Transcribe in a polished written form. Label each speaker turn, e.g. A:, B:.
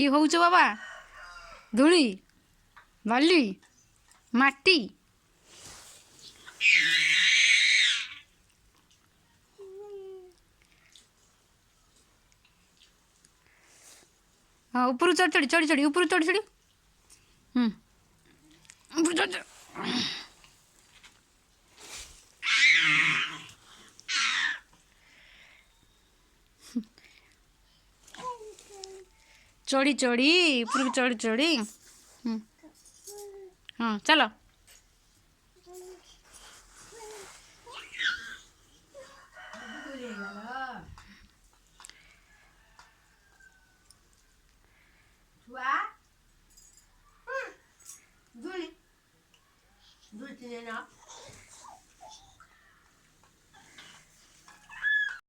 A: କି ହଉଛ ବାବା? ଧୂଳି, ବାଲି, ମାଟି। हाँ ऊपर चढ़ चढ़ी चढ़ी चढ़ी ऊपर चढ़ चढ़ी ऊपर चढ़ चढ़ चढ़ी चढ़ी ऊपर चढ़ चढ़ी हाँ चलो
B: Dulce, nena.